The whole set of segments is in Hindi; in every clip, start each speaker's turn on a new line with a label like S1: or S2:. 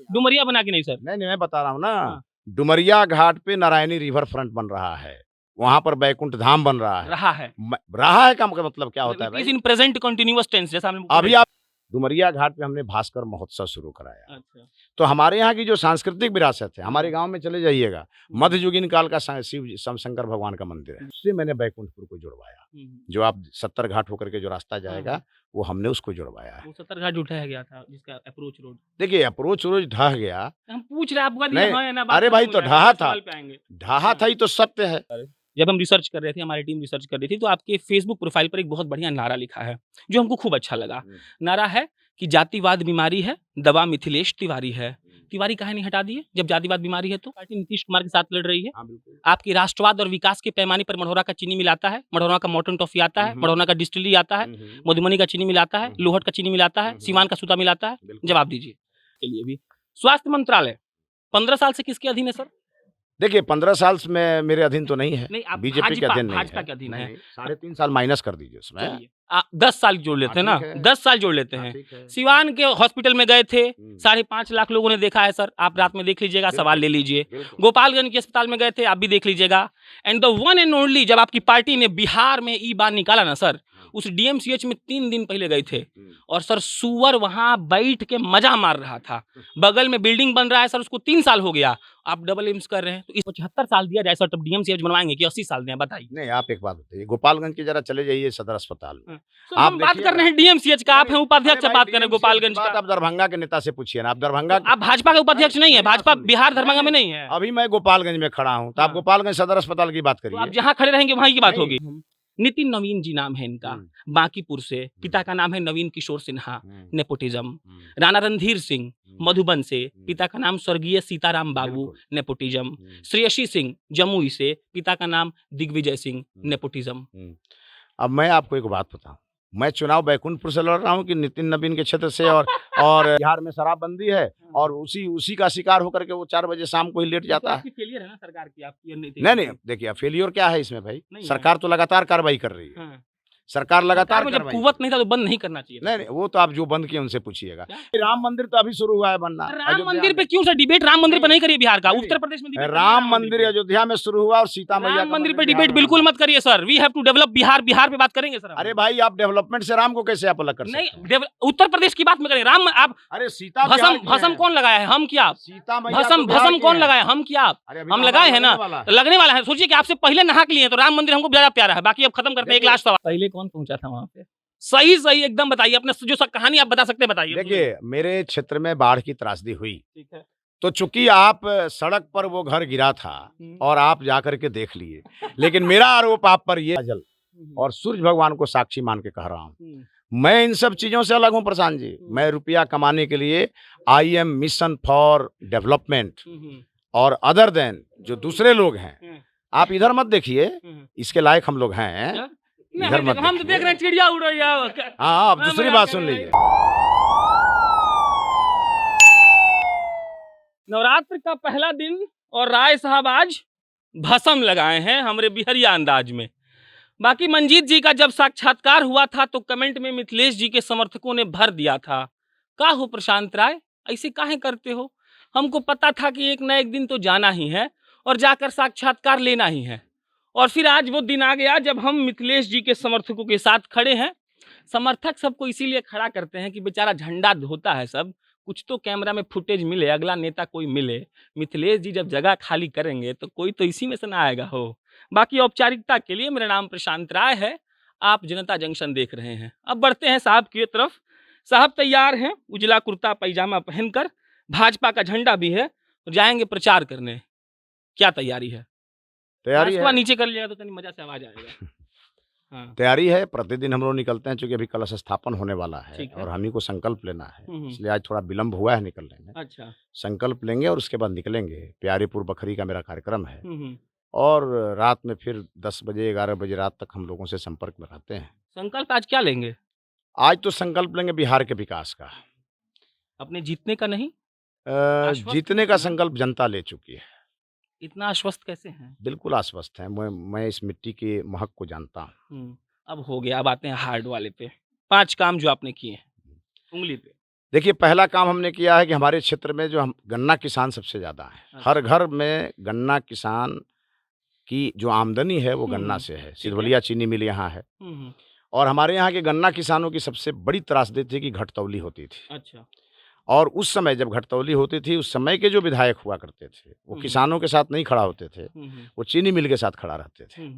S1: डुमरिया बना के नहीं सर।
S2: नहीं, नहीं, मैं बता रहा हूँ ना,
S1: हाँ।
S2: डुमरिया घाट पे नारायणी रिवर फ्रंट बन रहा है, वहाँ पर बैकुंठ धाम बन रहा है। रहा है का मतलब क्या होता है
S1: इट इज
S2: भाई?
S1: इन प्रेजेंट कंटिन्यूअस टेंस जैसा हमने
S2: अभी आप डुमरिया घाट पे हमने भास्कर महोत्सव शुरू कराया।
S1: अच्छा।
S2: तो हमारे यहाँ की जो सांस्कृतिक विरासत है, हमारे
S1: हम्म।
S2: गाँव में चले जाइएगा, मध्ययुगीन काल का शिव शंकर भगवान का मंदिर है, उससे मैंने बैकुंठपुर को जुड़वाया। जो आप 70 घाट होकर के जो रास्ता जाएगा, वो हमने उसको जुड़वाया है।
S1: वो 70 घाट उठाया गया था जिसका अप्रोच रोड।
S2: देखिए अप्रोच रोड ढह गया।
S1: हम पूछ रहे हैं आपको
S2: नहीं,
S1: हाँ या ना बात
S2: अरे भाई
S1: खत्म
S2: तो
S1: हो जाएगा,
S2: ढहा
S1: अगले
S2: था,
S1: सवाल पे आएंगे।
S2: ढहा था ही तो सत्य है।
S1: जब हम रिसर्च कर रहे थे, हमारी टीम रिसर्च कर रही थी, तो आपके फेसबुक प्रोफाइल पर एक बहुत बढ़िया नारा लिखा है, जो हमको खूब अच्छा लगा। नारा है कि जातिवाद बीमारी है, दवा मिथिलेश तिवारी है। तिवारी काहे नहीं हटा दिए जब जातिवाद बीमारी है? तो पार्टी नीतीश कुमार के साथ लड़ रही है। आपकी राष्ट्रवाद और विकास के पैमाने पर मढ़ौरा का चीनी मिल आता है, मढ़ौरा का मॉर्टन टॉफी आता है, मढ़ौरा का डिस्टिलरी आता है, मधुबनी का चीनी मिल आता है, लोहट का चीनी मिल आता है, सीवान का सूता मिल आता है। जवाब दीजिए। के लिए भी स्वास्थ्य मंत्रालय 15 साल से किसके अधीन है सर?
S2: देखिए 15 साल में मेरे अधीन तो नहीं है,
S1: नहीं, आप
S2: बीजेपी के अधीन नहीं है।
S1: भाजपा के अधीन है।
S2: 3.5 साल माइनस कर दीजिए उसमें।
S1: 10 साल जोड़ लेते हैं ना, 10 साल जोड़ लेते हैं। सिवान के हॉस्पिटल में गए थे, 5.5 लाख लोगों ने देखा है सर, आप रात में देख लीजिएगा, सवाल ले लीजिए। गोपालगंज के अस्पताल में गए थे, आप भी देख लीजिएगा। And the one and only, जब आपकी पार्टी ने बिहार में ई बार निकाला ना सर, उस डीएमसीएच में 3 दिन पहले गए थे, और सर सुअर वहां बैठ के मजा मार रहा था। बगल में बिल्डिंग बन रहा है सर, उसको 3 साल हो गया, आप डबल एम्स कर रहे हैं। तो इस 75 साल दिया जाए सर, तब डीएमसीएच बनवाएंगे कि 80 साल दें? बताइए।
S2: नहीं, आप एक बात बताइए, गोपालगंज के जरा चले जाइए सदर अस्पताल में।
S1: तो हम बात कर रहे हैं डीएमसीएच का, आप हैं उपाध्यक्ष, बात कर रहे हैं गोपालगंज का।
S2: आप दरभंगा के नेता से पूछिए ना, आप दरभंगा
S1: आप भाजपा के उपाध्यक्ष नहीं है, भाजपा बिहार दरभंगा में नहीं है।
S2: अभी मैं गोपालगंज में खड़ा हूँ, तो आप गोपालगंज सदर अस्पताल की बात करिए।
S1: आप जहाँ खड़े रहेंगे वहीं की बात होगी। नितिन नवीन जी नाम है इनका, बांकीपुर से। पिता का नाम है नवीन किशोर सिन्हा, नेपोटिज्म। राणा रणधीर सिंह मधुबन से, पिता का नाम स्वर्गीय सीताराम बाबू, नेपोटिज्म। श्रेयसी सिंह जमुई से, पिता का नाम दिग्विजय सिंह, नेपोटिज्म।
S2: अब मैं आपको एक बात बताऊं, मैं चुनाव बैकुंठपुर से लड़ रहा हूं कि नितिन नवीन के क्षेत्र से, और बिहार में शराबबंदी है, और उसी का शिकार होकर के वो 4 बजे शाम को ही लेट जाता है।
S1: फेलियर है ना सरकार की आपकी?
S2: नहीं, देखिए फेलियर क्या है इसमें भाई, सरकार तो लगातार कार्रवाई कर रही है। सरकार लगातार
S1: जब कुवत नहीं था तो बंद नहीं करना चाहिए।
S2: नहीं, वो तो आप जो बंद किए उनसे पूछिएगा। राम मंदिर तो अभी शुरू हुआ है बनना।
S1: राम मंदिर पे क्यों सर डिबेट? राम मंदिर पे नहीं करिए बिहार का, उत्तर प्रदेश में
S2: राम मंदिर अयोध्या में शुरू हुआ, और सीता मैया
S1: राम मंदिर पे डिबेट बिल्कुल मत करिए sir. We have to develop Bihar, Bihar पे बात करेंगे सर।
S2: अरे भाई, आप डेवलपमेंट से राम को कैसे आप अलग कर सकते हैं?
S1: नहीं, उत्तर प्रदेश की बात में करें। राम आप,
S2: अरे सीता
S1: भसम कौन लगाया है? हम क्या?
S2: सीता
S1: भसम कौन लगाया? हम क्या? हम लगाए हैं ना, लगने वाला है। सोचिए कि आपसे पहले नहा के लिए, तो राम मंदिर हमको ज्यादा प्यारा है। बाकी अब खत्म करते हैं। एक लास्ट सवाल, पहले कौन पहुंचा था वहां पे? सही एकदम बताइए, अपने जो कहानी आप बता सकते हैं बताइए।
S2: देखिए मेरे क्षेत्र में बाढ़ की त्रासदी हुई,
S1: ठीक है,
S2: तो चूंकि आप सड़क पर वो घर गिरा था और आप जाकर के देख लिए, लेकिन मेरा आरोप आप पर ये जल और सूर्य भगवान को साक्षी मान के कह रहा हूँ, मैं इन सब चीजों से अलग हूँ प्रशांत जी। मैं रुपया कमाने के लिए I am mission for development, और अदर देन जो दूसरे लोग हैं, आप इधर मत देखिए, इसके लायक हम लोग हैं। इधर मत,
S1: हम तो देख रहे हैं चिड़िया उड़ रही है।
S2: हाँ, आप दूसरी बात सुन लीजिए।
S1: नवरात्र का पहला दिन और राय साहब आज भसम लगाए हैं हमारे बिहरिया अंदाज में। बाकी मंजीत जी का जब साक्षात्कार हुआ था तो कमेंट में मिथिलेश जी के समर्थकों ने भर दिया था, का हो प्रशांत राय, ऐसे काहे करते हो? हमको पता था कि एक न एक दिन तो जाना ही है और जाकर साक्षात्कार लेना ही है। और फिर आज वो दिन आ गया जब हम मिथिलेश जी के समर्थकों के साथ खड़े हैं। समर्थक सबको इसीलिए खड़ा करते हैं कि बेचारा झंडा धोता है सब, कुछ तो कैमरा में फुटेज मिले, अगला नेता कोई मिले। मिथिलेश जी जब जगह खाली करेंगे तो कोई तो इसी में से ना आएगा हो। बाकी औपचारिकता के लिए, मेरा नाम प्रशांत राय है, आप जनता जंक्शन देख रहे हैं। अब बढ़ते हैं साहब की तरफ। साहब तैयार हैं उजला कुर्ता पैजामा पहनकर, भाजपा का झंडा भी है, तो जाएंगे प्रचार करने। क्या तैयारी है? तैयारी है, नीचे कर लिया तो तनी मजा से आवाज आएगा। हाँ।
S2: तैयारी है, प्रतिदिन हम लोग निकलते हैं, क्योंकि अभी कलश स्थापन होने वाला है और हम ही को संकल्प लेना है, इसलिए आज थोड़ा विलंब हुआ है निकलने में।
S1: अच्छा।
S2: संकल्प लेंगे और उसके बाद निकलेंगे। प्यारेपुर बखरी का मेरा कार्यक्रम है, और रात में फिर 10 बजे 11 बजे रात तक हम लोगों से संपर्क में रहते हैं।
S1: संकल्प आज क्या लेंगे?
S2: आज तो संकल्प लेंगे बिहार के विकास का।
S1: अपने जीतने का नहीं?
S2: जीतने का संकल्प जनता ले चुकी है।
S1: इतना आश्वस्त कैसे हैं?
S2: बिल्कुल आश्वस्त है, मैं इस मिट्टी के महक को जानता हूँ।
S1: अब हो गया, अब आते हैं हार्ड वाले पे। 5 काम जो आपने किए उंगली पे।
S2: देखिए, पहला काम हमने किया है कि हमारे क्षेत्र में जो हम गन्ना किसान सबसे ज़्यादा हैं। हर घर में गन्ना किसान की जो आमदनी है वो गन्ना से है। सिधवलिया चीनी मिल यहाँ है और हमारे यहाँ के गन्ना किसानों की सबसे बड़ी त्रासदी थी कि घटतौली होती थी।
S1: अच्छा।
S2: और उस समय जब घटतौली होती थी, उस समय के जो विधायक हुआ करते थे, वो किसानों के साथ नहीं खड़ा होते थे, वो चीनी मिल के साथ खड़ा रहते थे।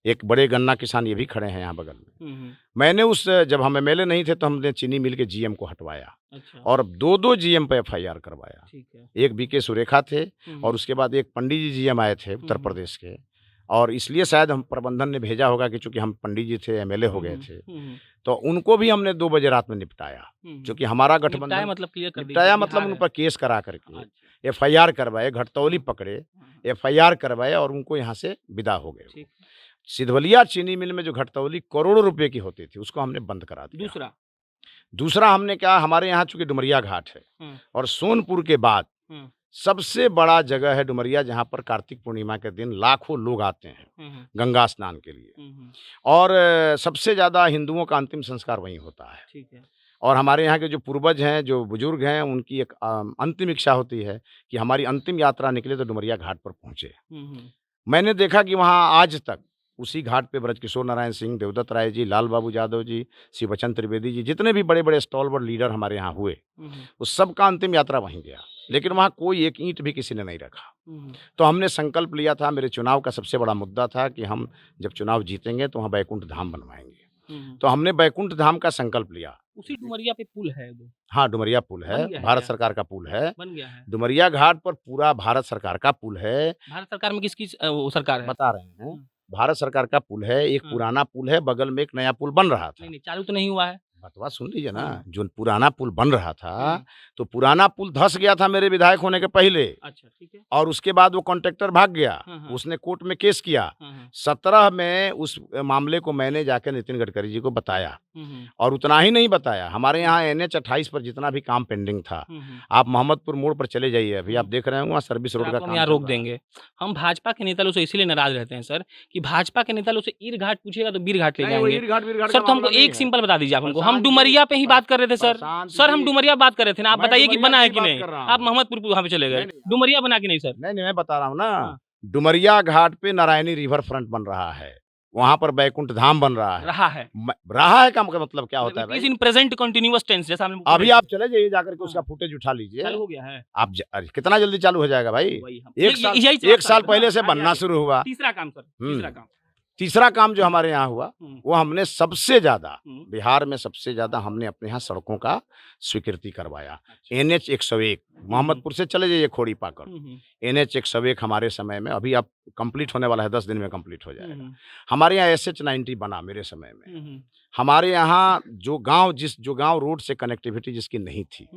S2: एक बड़े गन्ना किसान ये भी खड़े हैं यहाँ बगल में। मैंने जब हम एमएलए नहीं थे तो हमने चीनी मिल के जीएम को हटवाया।
S1: अच्छा।
S2: और 2-2 जीएम पे एफआईआर करवाया।
S1: ठीक है।
S2: एक बीके सुरेखा थे और उसके बाद एक पंडित जी जीएम आए थे उत्तर प्रदेश के, और इसलिए शायद हम प्रबंधन ने भेजा होगा कि चूंकि हम पंडित जी थे, एमएलए हो गए थे, तो उनको भी हमने 2 बजे रात में निपटाया। क्योंकि हमारा गठबंधन
S1: मतलब क्लियर कर
S2: निपटाया, मतलब उन पर केस करा करके एफआईआर करवाए, घटतौली पकड़े, एफआईआर करवाए और उनको यहाँ से विदा हो गए। सिधवलिया चीनी मिल में जो घटतौली करोड़ों रुपए की होती थी उसको हमने बंद करा दिया। दूसरा हमने क्या, हमारे यहाँ चूंकि डुमरिया घाट है और सोनपुर के बाद सबसे बड़ा जगह है डुमरिया, जहाँ पर कार्तिक पूर्णिमा के दिन लाखों लोग आते हैं गंगा स्नान के लिए, और सबसे ज्यादा हिंदुओं का अंतिम संस्कार वहीं होता है। ठीक है। और हमारे यहाँ के जो पूर्वज हैं, जो बुजुर्ग हैं, उनकी एक अंतिम इच्छा होती है कि हमारी अंतिम यात्रा निकले तो डुमरिया घाट पर पहुंचे। मैंने देखा कि वहाँ आज तक उसी घाट पे ब्रजकिशोर नारायण सिंह, देवदत्त राय जी, लाल बाबू यादव जी, शिव बचन त्रिवेदी जी, जितने भी बड़े बड़े स्टॉलवर्ड लीडर हमारे यहाँ हुए, उस सब का अंतिम यात्रा वहीं गया, लेकिन वहाँ कोई एक ईंट भी किसी ने नहीं रखा। तो हमने संकल्प लिया था, मेरे चुनाव का सबसे बड़ा मुद्दा था कि हम जब चुनाव जीतेंगे तो वहाँ बैकुंठ धाम बनवाएंगे। तो हमने बैकुंठ धाम का संकल्प लिया।
S1: उसी डुमरिया पे पुल है वो?
S2: हाँ, डुमरिया पुल है, भारत सरकार का पुल है,
S1: बन गया है।
S2: डुमरिया घाट पर पूरा भारत सरकार का पुल है।
S1: भारत सरकार में किसकी सरकार है?
S2: बता रहे हैं, भारत सरकार का पुल है। एक पुराना पुल है, बगल में एक नया पुल बन रहा था।
S1: नहीं, चालू तो नहीं हुआ है।
S2: बतवा सुन लीजिए ना, जो पुराना पुल बन रहा था, तो पुराना पुल धंस गया था मेरे विधायक होने के पहले। अच्छा, ठीक है। और उसके बाद वो कॉन्ट्रैक्टर भाग गया, उसने कोर्ट में केस किया। 17 में उस मामले को मैंने जाकर नितिन गडकरी जी को बताया, और उतना ही नहीं बताया, हमारे यहाँ NH 28 पर जितना भी काम पेंडिंग था, आप मोहम्मदपुर मोड़ पर चले जाइए, अभी आप देख रहे होंगे सर्विस रोड का काम
S1: यहाँ रोक देंगे। हम भाजपा के नेता लोग से इसीलिए नाराज रहते हैं सर, कि भाजपा के नेता लोग से ईर घाट पूछेगा तो बीर घाट ले जाएंगे। सर, तो हमको एक सिंपल बता दीजिए, आप हमको, हम डुमरिया पे ही बात कर रहे थे सर, हम डुमरिया बात कर रहे थे ना, आप बताइए कि बना है कि नहीं। आप मोहम्मदपुर वहाँ पे चले गए, डुमरिया बना कि नहीं सर?
S2: नहीं, मैं बता रहा हूँ ना, डुमरिया घाट पे नारायणी रिवर फ्रंट बन रहा है, वहाँ पर बैकुंठ धाम बन रहा है। रहा है का मतलब क्या होता है भाई?
S1: इन प्रेजेंट कंटीन्यूअस टेंस, जैसा हमने
S2: अभी आप चले जाइए जाकर के उसका फुटेज उठा लीजिए।
S1: चालू हो गया है।
S2: आप कितना जल्दी चालू हो जाएगा भाई? एक साल पहले से बनना शुरू हुआ।
S1: तीसरा काम सर,
S2: तीसरा काम जो हमारे यहाँ हुआ, वो हमने सबसे ज्यादा, बिहार में सबसे ज्यादा हमने अपने यहाँ सड़कों का स्वीकृति करवाया। NH 101 मोहम्मदपुर से चले जाइए खोड़ी पाकर, NH 101 हमारे समय में, अभी अब कंप्लीट होने वाला है, 10 दिन में कंप्लीट हो जाएगा। हमारे यहाँ SH 90 बना मेरे समय में। हमारे यहाँ जो गांव रोड से कनेक्टिविटी जिसकी नहीं थी,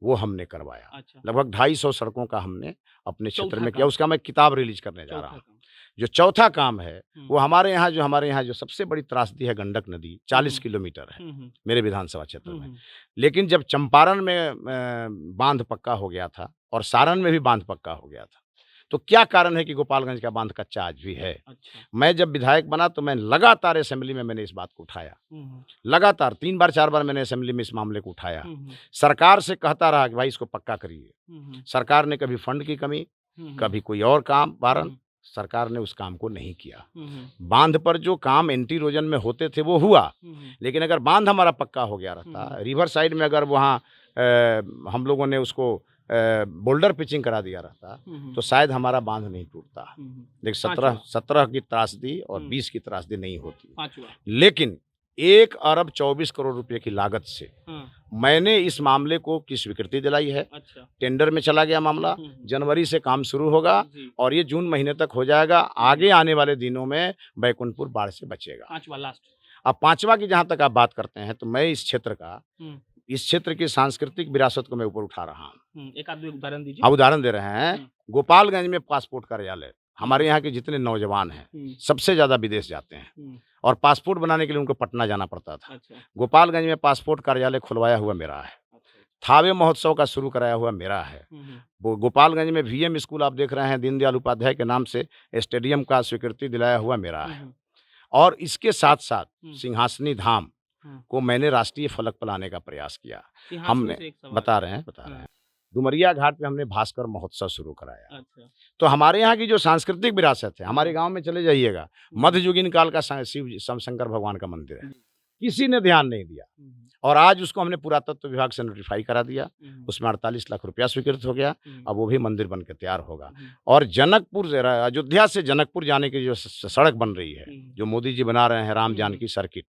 S2: वो हमने करवाया। लगभग 250 सड़कों का हमने अपने क्षेत्र में किया। उसका मैं किताब रिलीज करने जा रहा हूँ। जो चौथा काम है, वो हमारे यहाँ जो सबसे बड़ी त्रासदी है, गंडक नदी 40 किलोमीटर है मेरे विधानसभा क्षेत्र में। लेकिन जब चंपारण में बांध पक्का हो गया था और सारण में भी बांध पक्का हो गया था, तो क्या कारण है कि गोपालगंज का बांध कच्चा आज भी है? मैं जब विधायक बना तो मैं लगातार असेंबली में मैंने इस बात को उठाया, लगातार 3 बार 4 बार मैंने असेंबली में इस मामले को उठाया। सरकार से कहता रहा कि भाई इसको पक्का करिए। सरकार ने कभी फंड की कमी, कभी कोई और कारण, सरकार ने उस काम को नहीं किया। बांध पर जो काम एंटी इरोजन में होते थे वो हुआ, लेकिन अगर बांध हमारा पक्का हो गया रहता, रिवर साइड में अगर वहाँ हम लोगों ने उसको बोल्डर पिचिंग करा दिया रहता, तो शायद हमारा बांध नहीं टूटता। लेकिन 17 की त्रासदी और 20 की त्रासदी नहीं होती। लेकिन 1 अरब 24 करोड़ रुपए की लागत से मैंने इस मामले को की स्वीकृति दिलाई है। टेंडर में चला गया मामला, जनवरी से काम शुरू होगा और ये जून महीने तक हो जाएगा। आगे आने वाले दिनों में बैकुंठपुर बाढ़ से बचेगा। अब 5वां की जहां तक आप बात करते हैं, तो मैं इस क्षेत्र की सांस्कृतिक विरासत को मैं ऊपर उठा रहा हूँ।
S1: एक आदमी उदाहरण दीजिए।
S2: आप उदाहरण दे रहे हैं, गोपालगंज में पासपोर्ट कार्यालय, हमारे यहाँ के जितने नौजवान हैं सबसे ज्यादा विदेश जाते हैं और पासपोर्ट बनाने के लिए उनको पटना जाना पड़ता था। गोपालगंज में पासपोर्ट कार्यालय खुलवाया हुआ मेरा है। थावे महोत्सव का शुरू कराया हुआ मेरा है। गोपालगंज में VM स्कूल आप देख रहे हैं, दीनदयाल उपाध्याय के नाम से स्टेडियम का स्वीकृति दिलाया हुआ मेरा है। और इसके साथ साथ सिंहासनी धाम को मैंने राष्ट्रीय फलक पर लाने का प्रयास किया।
S1: सिंहासनी
S2: हमने
S1: से एक सवाल।
S2: बता रहे हैं डुमरिया घाट पे हमने भास्कर महोत्सव शुरू कराया।
S1: अच्छा।
S2: तो हमारे यहाँ की जो सांस्कृतिक विरासत है, हमारे गांव में चले जाइएगा, मध्ययुगीन काल का शिव शंकर भगवान का मंदिर है, किसी ने ध्यान नहीं दिया और आज उसको हमने पुरातत्व विभाग से नोटिफाई करा दिया। उसमें 48 लाख रुपया स्वीकृत हो गया। अब वो भी मंदिर बन के तैयार होगा। और जनकपुर अयोध्या से जनकपुर जाने की जो सड़क बन रही है, जो मोदी जी बना रहे हैं राम जानकी सर्किट,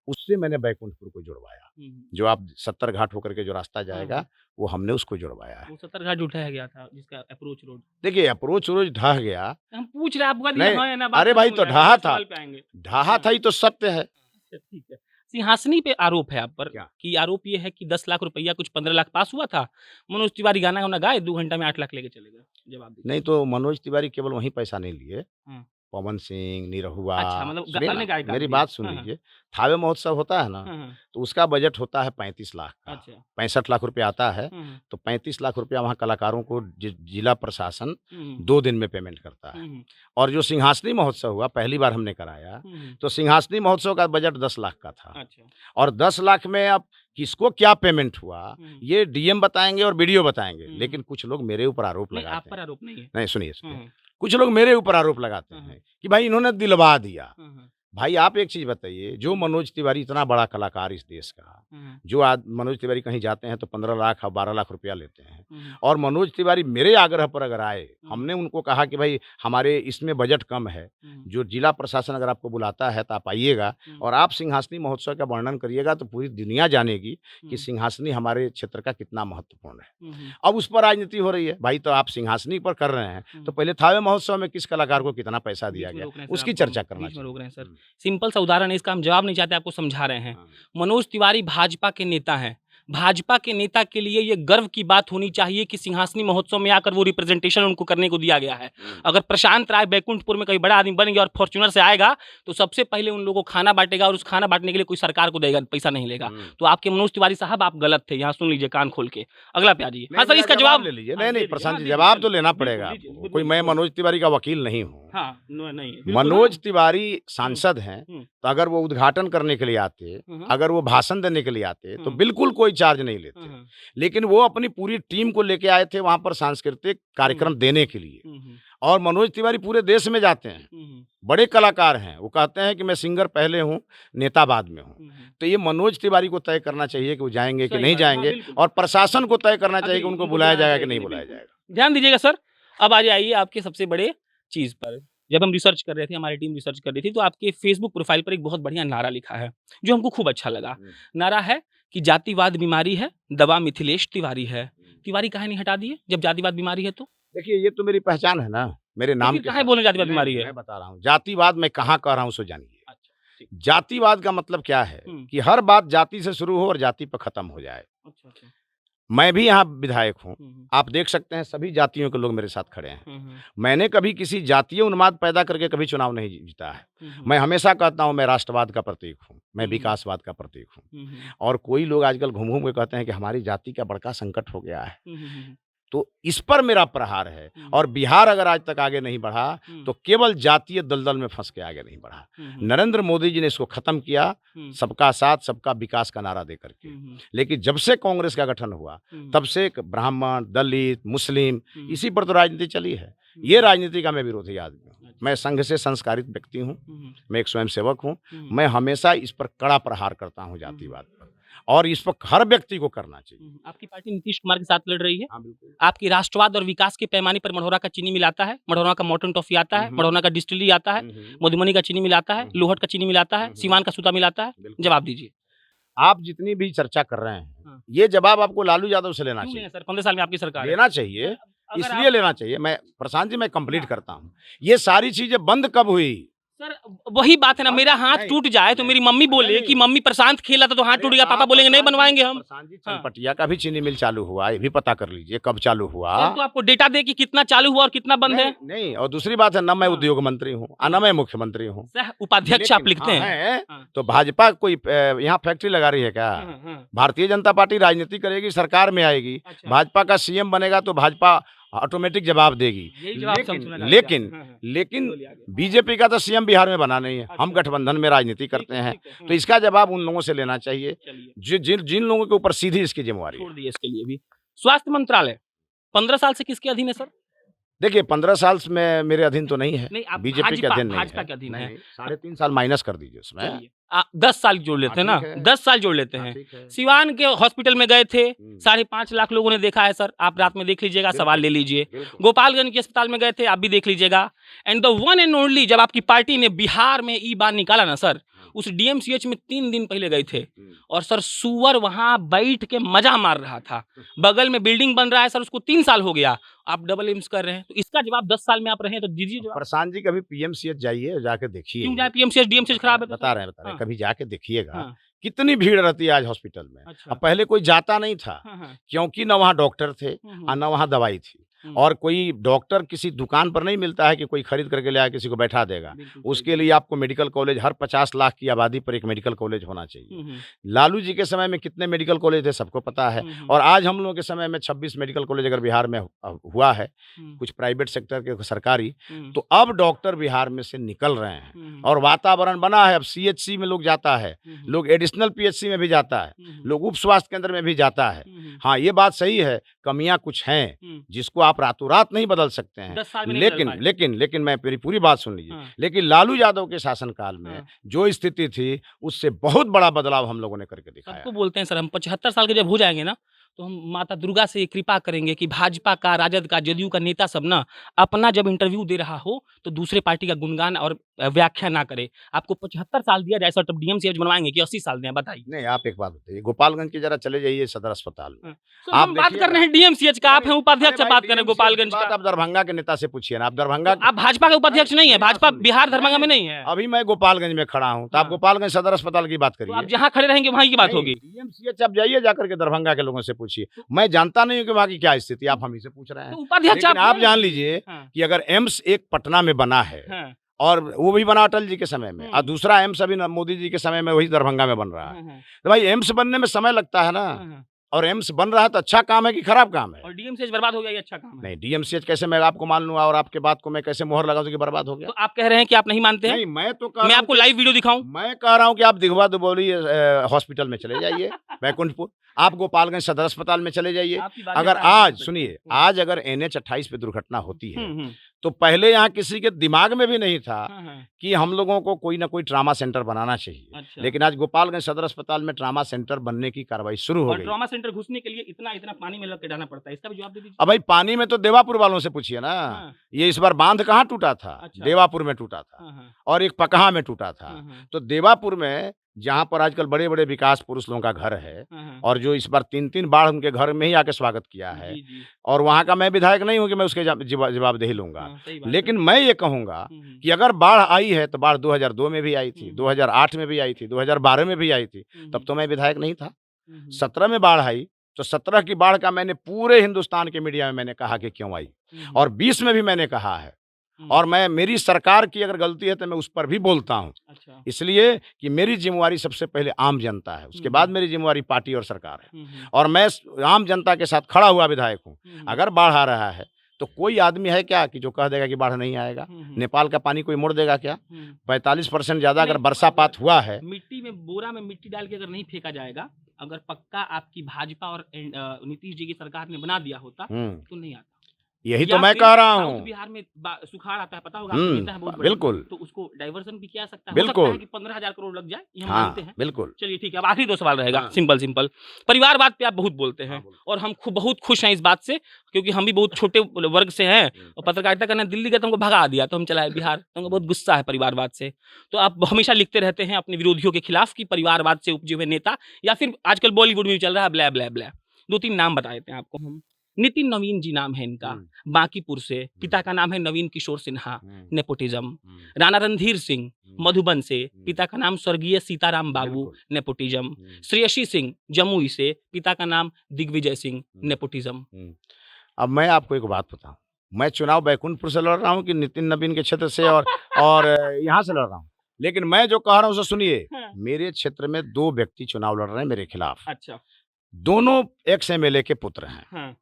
S2: उससे मैंने बैकुंठपुर को जुड़वाया। जो आप 70 घाट होकर के जो रास्ता जाएगा वो हमने उसको जुड़वाया है।
S1: वो 70 घाट उठाया गया था जिसका अप्रोच रोड।
S2: देखिए अप्रोच रोड ढह गया।
S1: हम पूछ रहे हैं आपका
S2: नहीं,
S1: हाँ या ना, बात
S2: अरे भाई
S1: खत्म
S2: तो
S1: हो जाएगा,
S2: ढहा
S1: अगले
S2: था,
S1: सवाल पे आएंगे।
S2: ढहा था ही तो सत्य है।
S1: अच्छा, ठीक है। सिंहासनी पे आरोप है आप पर
S2: क्या?
S1: कि आरोप ये है कि 10 लाख रुपया कुछ 15 लाख पास हुआ था, मनोज तिवारी गाना गाना गाए 2 घंटा में 8 लाख लेके चले गए। जवाब दीजिए।
S2: नहीं तो मनोज तिवारी केवल वहीं पैसा नहीं लिए,
S1: हाँ।
S2: पवन सिंह, निरहुआ,
S1: अच्छा, मतलब
S2: सुनिए
S1: अन्य
S2: ना,
S1: गायक
S2: मेरी
S1: भी।
S2: बात सुन
S1: हाँ,
S2: लीजिए। थावे महोत्सव होता है ना,
S1: हाँ,
S2: तो उसका बजट होता है 35 लाख का।
S1: अच्छा।
S2: 65 लाख रुपया आता है,
S1: हाँ,
S2: तो 35 लाख रुपया वहाँ कलाकारों को जिला प्रशासन
S1: हम्म,
S2: 2 दिन में पेमेंट करता है।
S1: हम्म,
S2: और जो सिंहासनी महोत्सव हुआ, पहली बार हमने कराया,
S1: हम्म,
S2: तो सिंहासनी महोत्सव का बजट 10 लाख का था।
S1: अच्छा।
S2: और 10 लाख में अब किसको क्या पेमेंट हुआ, ये डीएम बताएंगे और बीडीओ बताएंगे। लेकिन कुछ लोग मेरे ऊपर आरोप
S1: नहीं, आप
S2: लगाते
S1: पर
S2: हैं।
S1: आरोप नहीं है।
S2: नहीं, सुनिए सुनिए,
S1: हम्म,
S2: कुछ लोग मेरे ऊपर आरोप लगाते
S1: हम्म,
S2: हैं कि भाई इन्होंने दिलवा दिया।
S1: हम्म,
S2: भाई आप एक चीज बताइए, जो मनोज तिवारी इतना बड़ा कलाकार इस देश का,
S1: हम्म,
S2: जो आज मनोज तिवारी कहीं जाते हैं तो 15 लाख और 12 लाख रुपया लेते हैं,
S1: हम्म,
S2: और मनोज तिवारी मेरे आग्रह पर अगर आए, हमने उनको कहा कि भाई हमारे इसमें बजट कम है, जो जिला प्रशासन अगर आपको बुलाता है तो आप आइएगा और आप सिंहासनी महोत्सव का वर्णन करिएगा, तो पूरी दुनिया जानेगी कि सिंहासनी हमारे क्षेत्र का कितना महत्वपूर्ण है। अब उस पर राजनीति हो रही है। भाई तो आप सिंहासनी पर कर रहे हैं, तो पहले थावे महोत्सव में किस कलाकार को कितना पैसा दिया
S1: बीच में
S2: गया,
S1: रोक रहे हैं सर,
S2: उसकी
S1: आपको
S2: चर्चा करना
S1: बीच में रोक रहे हैं सर।
S2: चाहिए।
S1: सिंपल सा उदाहरण है, इसका हम जवाब नहीं चाहते, आपको समझा रहे हैं।
S2: हाँ।
S1: मनोज तिवारी भाजपा के नेता हैं। भाजपा के नेता के लिए ये गर्व की बात होनी चाहिए कि सिंहासनी महोत्सव में आकर वो रिप्रेजेंटेशन उनको करने को दिया गया है। अगर प्रशांत राय बैकुंठपुर में कोई बड़ा आदमी बन गया और फॉर्च्यूनर से आएगा, तो सबसे पहले उन लोगों को खाना बांटेगा और उस खाना बांटने के लिए कोई सरकार को देगा, पैसा नहीं लेगा। तो आपके मनोज तिवारी साहब आप गलत थे, यहाँ सुन लीजिए कान खोल के। अगला पे आ जाइए। हाँ सर, इसका जवाब
S2: ले लीजिए।
S1: हाँ,
S2: नहीं नहीं
S1: दे दीजिए,
S2: प्रशांत
S1: हाँ,
S2: जी,
S1: दीजिए,
S2: जवाब तो
S1: बिल्कुल,
S2: लेना
S1: बिल्कुल,
S2: पड़ेगा
S1: दीजिए,
S2: आपको।
S1: बिल्कुल,
S2: कोई मैं
S1: बिल्कुल।
S2: मनोज तिवारी का वकील नहीं हूँ।
S1: हाँ, नहीं बिल्कुल,
S2: मनोज तिवारी सांसद हैं,
S1: हम्म।
S2: तो अगर वो उद्घाटन करने के लिए आते,
S1: हम्म।
S2: अगर वो भाषण देने के लिए आते, तो
S1: हम्म।
S2: बिल्कुल कोई चार्ज नहीं लेते।
S1: हाँ,
S2: लेकिन वो अपनी पूरी टीम को लेके आए थे वहां पर सांस्कृतिक कार्यक्रम देने के लिए। और मनोज तिवारी पूरे देश में जाते हैं, बड़े कलाकार हैं। वो कहते हैं कि मैं सिंगर पहले हूँ, नेता बाद में हूँ। तो ये मनोज तिवारी को तय करना चाहिए कि वो जाएंगे कि
S1: सही
S2: नहीं
S1: बात है, हाँ,
S2: जाएंगे,
S1: बिल्कुल।
S2: और प्रशासन को तय करना चाहिए कि
S1: अभी
S2: उनको
S1: उनको
S2: बुलाया
S1: बुलाया
S2: जाएगा कि नहीं
S1: जाएगा,
S2: बुलाया
S1: बिल्कुल।
S2: जाएगा।
S1: ध्यान दीजिएगा सर। अब आ जाइए आपके सबसे बड़े चीज पर। जब हम रिसर्च कर रहे थे, हमारी टीम रिसर्च कर रही थी, तो आपके फेसबुक प्रोफाइल पर एक बहुत बढ़िया नारा लिखा है जो हमको खूब अच्छा लगा। नारा है कि जातिवाद बीमारी है, दवा मिथिलेश तिवारी है। तिवारी काहे नहीं हटा दिए जब जातिवाद बीमारी है? तो
S2: देखिए ये तो मेरी पहचान है ना, मेरे नाम के
S1: काहे
S2: साथ।
S1: बोले जातिवाद
S2: नहीं,
S1: बीमारी है?
S2: मैं बता रहा हूँ जातिवाद मैं कहाँ कह रहा हूँ सो जानिए।
S1: अच्छा, ठीक।
S2: जातिवाद का मतलब क्या है कि हर बात जाति से शुरू हो और जाति पर खत्म हो जाए।
S1: अच्छा, अच्छा।
S2: मैं भी यहाँ विधायक हूँ, आप देख सकते हैं सभी जातियों के लोग मेरे साथ खड़े हैं। मैंने कभी किसी जातीय उन्माद पैदा करके कभी चुनाव नहीं जीता है। मैं हमेशा कहता हूँ मैं राष्ट्रवाद का प्रतीक हूँ, मैं विकासवाद का प्रतीक हूँ। और कोई लोग आजकल घूम घूम के कहते हैं कि हमारी जाति का बड़का संकट हो गया है, तो इस पर मेरा प्रहार है। और बिहार अगर आज तक आगे नहीं बढ़ा तो केवल जातीय दलदल में फंस के आगे नहीं बढ़ा। नरेंद्र मोदी जी ने इसको खत्म किया, सबका साथ सबका विकास का नारा दे करके। लेकिन जब से कांग्रेस का गठन हुआ तब से ब्राह्मण, दलित, मुस्लिम, इसी पर तो राजनीति चली है। ये राजनीति का मैं विरोधी आदमी हूँ। मैं संघ से संस्कारित व्यक्ति हूँ, मैं एक स्वयंसेवक हूँ। मैं हमेशा इस पर कड़ा प्रहार करता हूँ जातिवाद पर, और इस पर हर व्यक्ति को करना चाहिए।
S1: आपकी पार्टी नीतीश कुमार के साथ लड़ रही है।
S2: हाँ, बिल्कुल।
S1: आपकी राष्ट्रवाद और विकास के पैमाने पर मढ़ौरा का चीनी मिल आता है, मढ़ौरा का मॉर्टन टॉफी आता है, मढ़ौरा का डिस्टिलरी आता है, मधुबनी का चीनी मिलाता है, लोहट का चीनी मिलाता है, सीवान का सूता मिलाता है। जवाब दीजिए।
S2: आप जितनी भी चर्चा कर रहे हैं, ये जवाब आपको लालू यादव से लेना चाहिए।
S1: सर 15 साल में आपकी सरकार
S2: लेना चाहिए, इसलिए लेना चाहिए। मैं प्रशांत जी, मैं कंप्लीट करता हूँ। ये सारी चीजें बंद कब हुई?
S1: सर वही बात है ना, मेरा हाथ टूट जाए तो मेरी मम्मी बोले कि मम्मी प्रशांत खेला था तो हाथ टूट गया, पापा बोलेंगे नहीं बनवाएंगे हम।
S2: प्रशांत जी, चनपटिया का भी चीनी मिल चालू हुआ, ये भी पता कर लीजिए कब चालू हुआ।
S1: तो आपको डेटा दे कि कितना चालू हुआ और कितना बंद है?
S2: नहीं, और दूसरी बात है, न मैं उद्योग मंत्री हूँ न मैं मुख्यमंत्री हूँ।
S1: उपाध्यक्ष आप लिखते हैं।
S2: तो भाजपा कोई यहाँ फैक्ट्री लगा रही है क्या? भारतीय जनता पार्टी राजनीति करेगी, सरकार में आएगी, भाजपा का सीएम बनेगा तो भाजपा ऑटोमेटिक जवाब देगी।
S1: यही जवाब सब सुना जाएगा।
S2: लेकिन
S1: हाँ, हाँ।
S2: लेकिन
S1: बोलिए आगे।
S2: बीजेपी का तो सीएम बिहार में बना नहीं है। हम
S1: अच्छा।
S2: गठबंधन में राजनीति
S1: ठीक
S2: करते
S1: है,
S2: हैं,
S1: ठीक है, हाँ।
S2: तो इसका जवाब उन लोगों से लेना चाहिए
S1: चलिए
S2: जिन जिन लोगों के ऊपर सीधी इसकी जिम्मेवारी है।
S1: छोड़ दिए इसके लिए भी। स्वास्थ्य मंत्रालय 15 साल से किसके अधीन है सर?
S2: देखिए 15 साल में मेरे अधीन तो नहीं है,
S1: नहीं, आप
S2: बीजेपी के अधीन नहीं
S1: भाजपा
S2: है।
S1: के अधीन
S2: नहीं,
S1: है।
S2: नहीं, 3.5 साल माइनस कर दीजिए उसमें।
S1: चलिए 10 साल जोड़ लेते हैं ना,
S2: ठीक है।
S1: 10 साल जोड़ लेते
S2: हाँ,
S1: हैं।
S2: ठीक है।
S1: सिवान के हॉस्पिटल में गए थे,
S2: हम्म।
S1: 5.5 लाख लोगों ने देखा है सर, आप रात में देख लीजिएगा,
S2: बिल्कुल,
S1: सवाल ले लीजिए।
S2: बिल्कुल।
S1: गोपालगंज के अस्पताल में गए थे, आप भी देख लीजिएगा। And the one and only, जब आपकी पार्टी ने बिहार में ई बार निकाला ना सर, उस डीएमसीएच में 3 दिन पहले गए थे और सर सुअर वहां बैठ के मजा मार रहा था। बगल में बिल्डिंग बन रहा है सर, उसको 3 साल हो गया, आप डबल एम्स कर रहे हैं। तो इसका जवाब 10 साल में आप रहे हैं तो दीजिए जवाब।
S2: प्रशांत जी कभी पीएमसीएच जाइए, जाके देखिए।
S1: क्यों जाए पीएमसीएच डीएमसीएच खराब है तो
S2: बता
S1: सर?
S2: रहे हैं,
S1: हाँ।
S2: कभी जाके देखिएगा
S1: हाँ।
S2: कितनी भीड़ रहती है आज हॉस्पिटल में।
S1: अच्छा।
S2: अब पहले कोई जाता नहीं था,
S1: हाँ, हाँ।
S2: क्योंकि न वहाँ डॉक्टर थे
S1: हम्म,
S2: और न वहाँ दवाई थी।
S1: हम्म।
S2: और कोई डॉक्टर किसी दुकान पर नहीं मिलता है कि कोई खरीद करके ले आए किसी को बैठा देगा।
S1: बिल्कुल
S2: उसके
S1: सही।
S2: लिए आपको मेडिकल कॉलेज, हर 50 लाख की आबादी पर एक मेडिकल कॉलेज होना चाहिए।
S1: हम्म,
S2: लालू जी के समय में कितने मेडिकल कॉलेज थे सबको पता है।
S1: हम्म,
S2: और आज हम लोगों के समय में 26 मेडिकल कॉलेज अगर बिहार में हुआ है,
S1: हम्म,
S2: कुछ प्राइवेट सेक्टर के, कुछ सरकारी,
S1: हम्म,
S2: तो अब डॉक्टर बिहार में से निकल रहे हैं
S1: हम्म,
S2: और वातावरण बना है। अब सीएचसी में लोग जाता है,
S1: हम्म,
S2: लोग एडिशनल पीएचसी में भी जाता है,
S1: हम्म,
S2: लोग उप स्वास्थ्य केंद्र में भी जाता है। हाँ, ये बात सही है, कमियां कुछ हैं
S1: हम्म।
S2: जिसको आप रातों रात नहीं बदल सकते हैं।
S1: 10 साल में नहीं बदल
S2: लेकिन
S1: पाए।
S2: लेकिन लेकिन मैं मेरी पूरी बात सुन लीजिए।
S1: हाँ।
S2: लेकिन लालू यादव के शासनकाल में
S1: हाँ।
S2: जो स्थिति थी, उससे बहुत बड़ा बदलाव हम लोगों ने करके दिखाया।
S1: सबको बोलते हैं सर, हम 75 साल के जब हो जाएंगे ना, तो हम माता दुर्गा से ये कृपा करेंगे कि भाजपा का, राजद का, जदयू का नेता सब ना अपना जब इंटरव्यू दे रहा हो तो दूसरे पार्टी का गुणगान और व्याख्या ना करे। आपको 75 साल दिया जाए सर, तब डीएमसीएच बनवाएंगे कि 80 साल दें, बताइए।
S2: नहीं, आप एक बात बताइए, गोपालगंज के जरा चले जाइए सदर अस्पताल में।
S1: तो
S2: आप
S1: हम बात
S2: देखिए
S1: कर रहे हैं डीएमसीएच का, आप हैं उपाध्यक्ष,
S2: अरे
S1: बात
S2: भाई,
S1: कर रहे हैं
S2: DMCH
S1: गोपालगंज
S2: की बात
S1: का।
S2: आप दरभंगा के नेता से पूछिए ना। आप दरभंगा
S1: आप भाजपा के उपाध्यक्ष नहीं है,
S2: मेरी बात
S1: भाजपा
S2: सुनिए।
S1: बिहार दरभंगा में नहीं है।
S2: अभी मैं गोपालगंज में खड़ा हूँ, तो आप
S1: हाँ।
S2: गोपालगंज सदर अस्पताल की बात
S1: तो
S2: करिए।
S1: आप जहाँ खड़े रहेंगे वहीं की बात होगी।
S2: डीएमसीएच आप जाइए, जाकर के दरभंगा के लोगों से पूछिए। मैं जानता नहीं हूँ कि वहाँ की क्या स्थिति, आप हम ही से पूछ रहे
S1: तो
S2: हैं।
S1: उपाध्यक्ष
S2: लेकिन आप
S1: हैं।
S2: जान लीजिए
S1: हाँ,
S2: कि अगर एम्स एक पटना में बना है,
S1: हाँ,
S2: और वो भी बना अटल जी के समय में,
S1: हम्म।
S2: और दूसरा एम्स अभी मोदी जी के समय में वही दरभंगा में बन रहा है,
S1: हाँ,
S2: तो भाई एम्स बनने में समय लगता है ना।
S1: हाँ।
S2: और एम्स बन रहा है तो अच्छा काम है कि खराब काम है?
S1: और डीएमसीएच बर्बाद हो गया, ये अच्छा काम है।
S2: नहीं, डीएमसीएच कैसे मैं आपको मान लूंगा और आपके बात को मैं कैसे मोहर लगा दूं कि बर्बाद हो गया?
S1: तो आप कह रहे हैं कि आप नहीं मानते हैं?
S2: नहीं, मैं तो कह
S1: मैं
S2: रहा
S1: आपको
S2: हूं
S1: लाइव वीडियो दिखाऊं?
S2: मैं कह रहा हूं कि आप दिघवा दुबौली हॉस्पिटल में चले जाइए, बैकुंठपुर। आप गोपालगंज सदर अस्पताल में चले जाइए।
S1: आपकी बात
S2: अगर
S1: है,
S2: आज
S1: आप-
S2: सुनिए, आज अगर NH 28 पे दुर्घटना होती है,
S1: हम्म,
S2: तो पहले यहाँ किसी के दिमाग में भी नहीं था
S1: हाँ, हाँ,
S2: कि हम लोगों को कोई ना कोई ट्रामा सेंटर बनाना चाहिए।
S1: अच्छा।
S2: लेकिन आज गोपालगंज सदर अस्पताल में ट्रामा सेंटर बनने की कार्रवाई शुरू हो
S1: और
S2: गई।
S1: ट्रॉमा सेंटर घुसने के लिए इतना इतना पानी में लग के डालना पड़ता है, इसका भी जवाब दे दीजिए।
S2: अब भाई पानी में तो देवापुर वालों से पूछिए ना।
S1: हाँ,
S2: ये इस बार बांध कहाँ टूटा था?
S1: अच्छा।
S2: देवापुर में टूटा था,
S1: हाँ, हाँ,
S2: और एक पकहा में टूटा था।
S1: हाँ, हाँ,
S2: तो देवापुर में, जहाँ पर आजकल बड़े बड़े विकास पुरुष लोगों का घर है,
S1: हाँ, हाँ,
S2: और जो इस बार 3-3 बाढ़ उनके घर में ही आके स्वागत किया है,
S1: जी, जी,
S2: और वहाँ का मैं विधायक नहीं हूँ कि मैं उसके जवाबदेही लूंगा।
S1: हाँ, सही बात है।
S2: लेकिन मैं ये कहूंगा
S1: हम्म,
S2: कि अगर बाढ़ आई है तो बाढ़ 2002 में भी आई थी,
S1: हम्म।
S2: 2008 में भी आई थी, 2012 में भी आई थी, तब तो मैं विधायक नहीं था। 17 में बाढ़ आई, तो 17 की बाढ़ का मैंने पूरे हिंदुस्तान के मीडिया में मैंने कहा कि क्यों आई, और 20 में भी मैंने कहा है। और मैं, मेरी सरकार की अगर गलती है तो मैं उस पर भी बोलता हूँ,
S1: अच्छा,
S2: इसलिए कि मेरी जिम्मेवारी सबसे पहले आम जनता है, उसके बाद मेरी जिम्मेवारी पार्टी और सरकार है।
S1: हम्म,
S2: और मैं आम जनता के साथ खड़ा हुआ विधायक हूँ।
S1: हम्म,
S2: अगर बाढ़ आ रहा है तो कोई आदमी है क्या कि जो कह देगा कि बाढ़ नहीं आएगा?
S1: हम्म,
S2: नेपाल का पानी कोई मोड़ देगा क्या?
S1: हम्म।
S2: 45% ज्यादा अगर
S1: नहीं,
S2: बरसापात हुआ है,
S1: मिट्टी में, बोरा में मिट्टी डाल के अगर नहीं फेंका जाएगा, अगर पक्का आपकी भाजपा और नीतीश जी की सरकार ने बना दिया होता तो नहीं आता।
S2: यही
S1: या
S2: तो मैं
S1: फिर
S2: कह रहा
S1: साउथ
S2: हूँ।
S1: बिहार में सुखाड़ आता है, पता होगा आपको, नेता है बहुत बड़े,
S2: बिल्कुल
S1: तो उसको डाइवर्जन भी किया जा सकता है। हो
S2: बिल्कुल।
S1: सकता है कि 15,000 करोड़ लग जाए, ये हम
S2: हाँ,
S1: मानते हैं।
S2: बिल्कुल।
S1: चलिए ठीक है, अब आखिरी 2 सवाल रहेगा,
S2: हाँ।
S1: सिंपल। परिवारवाद पे आप बहुत बोलते हैं, और हम बहुत खुश हैं इस बात से, क्योंकि हम भी बहुत छोटे वर्ग से हैं, और पत्रकारिता करने दिल्ली गए तो हमको भगा दिया, तो हम चला बिहार, तो हमको बहुत गुस्सा है परिवारवाद से। तो आप हमेशा लिखते रहते हैं अपने विरोधियों के खिलाफ कि परिवारवाद से उपजे हुए नेता, या फिर आजकल बॉलीवुड में भी चल रहा है ब्लै ब्लै ब्लै। 2-3 नाम बता देते हैं आपको हम। नितिन नवीन जी नाम है इनका, बांकीपुर से, पिता का नाम है नवीन किशोर सिन्हा, नेपोटिज्म। राणा रणधीर सिंह, मधुबन से, पिता का नाम स्वर्गीय सीताराम बाबू, नेपोटिज्म। श्रेयसी सिंह, जमुई से, पिता का नाम दिग्विजय सिंह, नेपोटिज्म।
S2: अब मैं आपको एक बात बताऊं, मैं चुनाव बैकुंठपुर से लड़ रहा हूं कि नितिन नवीन के क्षेत्र से और यहाँ से लड़ रहा हूं, लेकिन मैं जो कह रहा हूं उसे सुनिए।
S1: हाँ।
S2: मेरे क्षेत्र में 2 व्यक्ति चुनाव लड़ रहे हैं मेरे खिलाफ।
S1: अच्छा,
S2: दोनों एक्स MLA के पुत्र हैं,
S1: हाँ,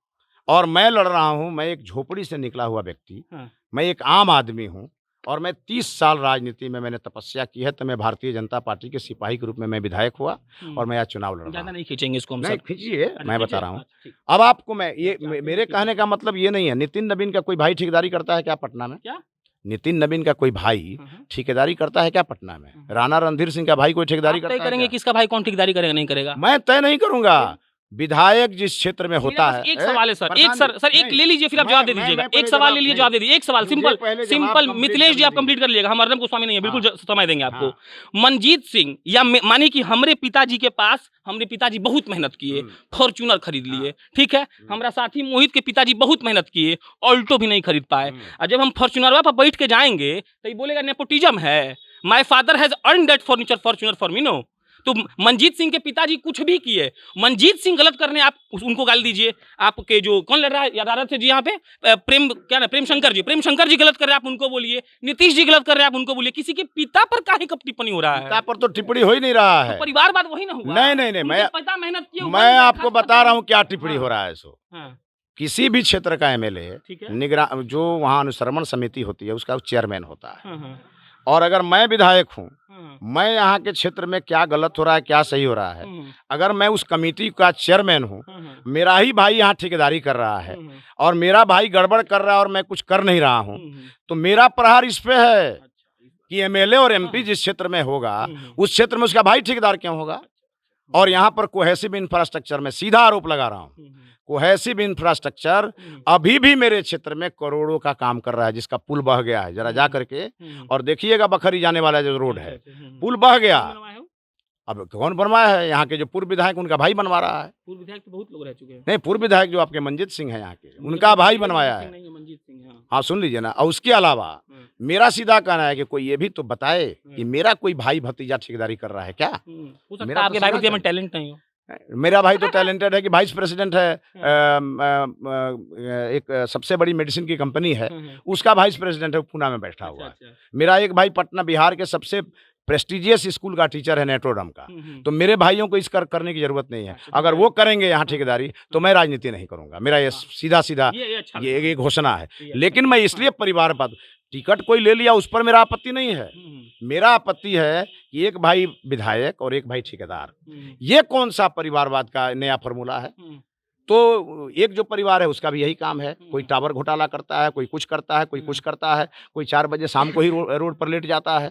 S2: और मैं लड़ रहा हूँ। मैं एक झोपड़ी से निकला हुआ व्यक्ति,
S1: हाँ।
S2: मैं एक आम आदमी हूँ और मैं 30 साल राजनीति में मैंने तपस्या की है। तो मैं भारतीय जनता पार्टी के सिपाही के रूप में मैं विधायक हुआ और मैं आज चुनाव लड़ रहा
S1: ज़्यादा
S2: हूँ।
S1: नहीं खींचेंगे इसको हम
S2: नहीं
S1: सब।
S2: खींचिए,
S1: अच्छा,
S2: मैं बता
S1: खींचिए।
S2: रहा हूँ।
S1: अच्छा, ठीक।
S2: अब आपको मैं ये
S1: अच्छा,
S2: मेरे कहने का मतलब ये नहीं है नितिन नवीन का कोई भाई ठेकेदारी करता है क्या पटना में?
S1: क्या?
S2: नितिन नवीन का कोई भाई
S1: हाँ, हाँ।
S2: ठेकेदारी करता है क्या पटना में? राणा रणधीर सिंह का भाई कोई ठेकेदारी
S1: आप तय
S2: करता है
S1: करेंगे
S2: क्या?
S1: किसका भाई कौन ठेकेदारी करेगा नहीं करेगा?
S2: मैं तय नहीं करूंगा। विधायक जिस क्षेत्र में
S1: मेरे
S2: होता
S1: पास
S2: है।
S1: एक सवाल है सर, एक
S2: प्रधान
S1: सर
S2: जी,
S1: सर एक
S2: नहीं,
S1: ले लीजिए फिर आप
S2: मैं-
S1: जवाब दे
S2: मैं-
S1: दीजिएगा।
S2: मैं पहले
S1: एक सवाल ले
S2: जवाब
S1: लीजिए,
S2: नहीं।
S1: जवाब दे दीजिए। एक सवाल
S2: मुझे
S1: सिंपल
S2: पहले जवाब
S1: सिंपल
S2: complete
S1: मिथिलेश जी आप
S2: करने
S1: कंप्लीट
S2: दीजिए।
S1: कर लीजिएगा, हम अर्नब गोस्वामी नहीं है, बिल्कुल
S2: हाँ।
S1: समय देंगे आपको।
S2: हाँ।
S1: मनजीत सिंह या माने कि हमरे पिताजी के पास हमरे पिताजी बहुत मेहनत किए, फॉर्च्यूनर खरीद लिए, ठीक है। हमारा साथी मोहित के पिताजी बहुत मेहनत किए, ऑल्टो भी नहीं खरीद पाए। और जब हम फॉर्च्यूनर पर बैठ के जाएंगे तो ये बोलेगा नेपोटिज्म है, my father has earn that Fortuner for me know. तो मनजीत सिंह के पिताजी कुछ भी किए, मनजीत सिंह गलत करने आप उनको गाली दीजिए। आपके जो कौन लड़ रहा है याद आ रहा थे जी यहाँ पे, प्रेम शंकर जी गलत कर रहे हैं, आप उनको बोलिए। नीतीश जी गलत कर रहे हैं, आप उनको बोलिए। किसी के पिता पर काहे कब टिप्पणी हो रहा है?
S2: पिता पर तो टिप्पणी हो ही नहीं रहा है।
S1: तो परिवारवाद वही ना हुआ?
S2: नहीं, नहीं, नहीं,
S1: उनके पिता मेहनत किए,
S2: मैं
S1: वही
S2: आपको
S1: खास
S2: बता रहा हूँ क्या
S1: हाँ।
S2: टिप्पणी हो रहा है। सो
S1: हाँ,
S2: किसी भी क्षेत्र का एमएलए
S1: ठीक है।
S2: निगरान जो वहाँ अनुश्रवण समिति होती है उसका चेयरमैन होता है।
S1: हाँ, हाँ,
S2: और अगर मैं विधायक हूँ,
S1: हाँ,
S2: मैं यहाँ के क्षेत्र में क्या गलत हो रहा है क्या सही हो रहा है,
S1: हाँ,
S2: अगर मैं उस कमेटी का चेयरमैन हूँ,
S1: हाँ, हाँ,
S2: मेरा ही भाई यहाँ ठेकेदारी कर रहा है
S1: हाँ,
S2: और मेरा भाई गड़बड़ कर रहा है और मैं कुछ कर नहीं रहा हूँ,
S1: हाँ,
S2: तो मेरा प्रहार इस पे है
S1: अच्छा,
S2: कि एमएलए और एमपी जिस क्षेत्र में होगा
S1: हाँ,
S2: उस क्षेत्र में उसका भाई ठेकेदार क्यों होगा। और यहाँ पर कोहेसिव इंफ्रास्ट्रक्चर में सीधा आरोप लगा रहा हूँ।
S1: हाँ,
S2: कोहेसिव इंफ्रास्ट्रक्चर
S1: हाँ,
S2: अभी भी मेरे क्षेत्र में करोड़ों का काम कर रहा है, जिसका पुल बह गया है। जरा जा करके
S1: हाँ,
S2: और देखिएगा बखरी जाने वाला जो रोड है,
S1: अच्छा, हाँ,
S2: पुल बह गया।
S1: कौन बनवाया हो?
S2: अब कौन बनवाया है? यहाँ के जो पूर्व विधायक उनका भाई बनवा रहा है।
S1: पूर्व विधायक तो बहुत लोग रह चुके हैं।
S2: नहीं, पूर्व विधायक जो आपके मंजीत सिंह है यहाँ के, उनका भाई बनवाया है।
S1: नहीं, मंजीत सिंह, हाँ।
S2: हाँ, सुन लीजिए ना। और उसके अलावा
S1: हाँ,
S2: मेरा सीधा कहना है कि कोई ये भी तो बताए कि
S1: हाँ।
S2: मेरा कोई भाई भतीजा ठेकेदारी कर रहा है क्या।
S1: हो सकता
S2: मेरा
S1: है
S2: तो
S1: आपके भाई
S2: सुना
S1: भतीजे में
S2: चाहिए।
S1: टैलेंट नहीं हो।
S2: मेरा भाई तो टैलेंटेड है कि वाइस प्रेसिडेंट है,
S1: हाँ,
S2: एक सबसे बड़ी मेडिसिन की कंपनी है,
S1: हाँ, हाँ,
S2: उसका वाइस प्रेसिडेंट है, पुणे में बैठा
S1: अच्छा,
S2: हुआ है।
S1: अच्छा,
S2: मेरा एक भाई पटना बिहार के सबसे प्रेस्टिजियस स्कूल का टीचर है, नेट्रोडम का। तो मेरे भाइयों को इस करने की जरूरत नहीं है।
S1: अच्छा,
S2: अगर वो करेंगे यहाँ ठेकेदारी तो मैं राजनीति नहीं करूंगा। मेरा ये
S1: हाँ।
S2: सीधा सीधा
S1: ये अच्छा
S2: ये
S1: लगा।
S2: एक घोषणा है।
S1: ये अच्छा
S2: लेकिन
S1: लगा।
S2: मैं इसलिए परिवार बात, टिकट कोई ले लिया उस पर मेरा आपत्ति नहीं है। मेरा आपत्ति है कि एक भाई विधायक और एक भाई ठेकेदार, ये कौन सा परिवारवाद का नया फॉर्मूला है। तो एक जो परिवार है उसका भी यही काम है, कोई टावर घोटाला करता है, कोई कुछ करता है, कोई कुछ करता है, कोई 4 बजे शाम को ही रोड पर लेट जाता है।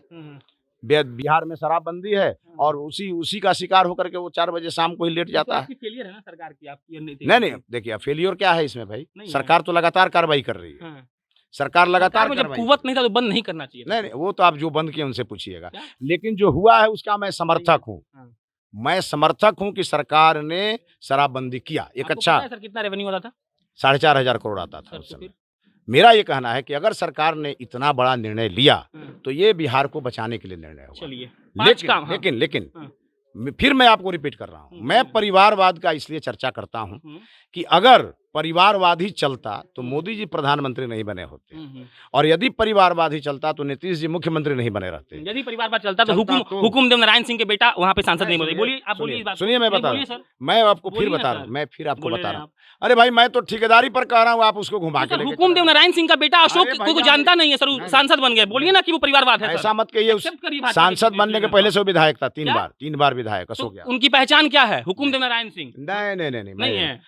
S2: बिहार में शराबबंदी है और उसी का शिकार होकर के वो 4 बजे शाम को ही लेट जाता है।
S1: फेलियर है ना सरकार की, आपकी
S2: नहीं, देखिए फेलियर क्या है इसमें भाई,
S1: नहीं है।
S2: सरकार तो लगातार कार्रवाई कर रही है।
S1: हाँ।
S2: सरकार लगातार
S1: सरकार में जब
S2: कार्रवाई
S1: कुवत नहीं था तो बंद नहीं करना चाहिए था।
S2: नहीं, वो तो आप जो बंद किए उनसे पूछिएगा।
S1: क्या?
S2: लेकिन जो हुआ है उसका मैं समर्थक हूँ।
S1: हाँ।
S2: मैं समर्थक हूँ कि सरकार ने शराबबंदी किया। एक
S1: आपको
S2: अच्छा
S1: पता है सर कितना रेवेन्यू होता था
S2: 4,500 करोड़ आता था
S1: सर?
S2: उस
S1: तो
S2: समय।
S1: फिर
S2: मेरा ये कहना है कि अगर सरकार ने इतना बड़ा निर्णय लिया
S1: हाँ,
S2: तो ये बिहार को बचाने के लिए निर्णय हुआ।
S1: चलिए 5 काम। हाँ।
S2: लेकिन
S1: हाँ।
S2: फिर मैं आपको रिपीट कर रहा हूँ, मैं परिवारवाद का इसलिए चर्चा करता हूँ
S1: हम्म,
S2: कि अगर परिवारवाद ही चलता तो मोदी जी प्रधानमंत्री नहीं बने होते, और यदि परिवारवाद ही चलता तो नीतीश जी मुख्यमंत्री नहीं बने रहते।
S1: यदि परिवारवाद चलता तो
S2: चलता तो-
S1: हुकुम देव नारायण सिंह के बेटा वहाँ पे सांसद नहीं बने।
S2: सुनिए,
S1: बोलिए, आप बोलिए इस बात को।
S2: सुनिए, मैं
S1: नहीं,
S2: बता
S1: बोलिए
S2: रहा हूँ,
S1: सर।
S2: मैं आपको फिर
S1: बोलिए ना
S2: बता रहा
S1: सर।
S2: हूँ, मैं फिर आपको
S1: बोले
S2: बता
S1: रहे
S2: रहा हूँ।
S1: आप।
S2: अरे भाई, मैं तो ठेकेदारी पर कह रहा हूँ, आप उसको घुमा के
S1: सर,
S2: लेके
S1: हुकुम
S2: चल
S1: देव
S2: रहे
S1: नारायण सिंह का बेटा अशोक
S2: अरे
S1: को
S2: भैया,
S1: जानता नहीं है सर,
S2: नहीं,
S1: सांसद बन गए। बोलिए ना कि वो परिवारवाद
S2: हैं।
S1: है
S2: ऐसा
S1: सर।
S2: मत कहिए।
S1: Accept करिए भाजपा
S2: सांसद
S1: के
S2: बनने के
S1: में
S2: पहले
S1: तो।
S2: से वो विधायक था, 3
S1: क्या?
S2: बार 3 बार विधायक
S1: तो
S2: अशोक यादव।
S1: उनकी पहचान क्या है? हुकुम देव नारायण सिंह
S2: नहीं,
S1: नहीं है।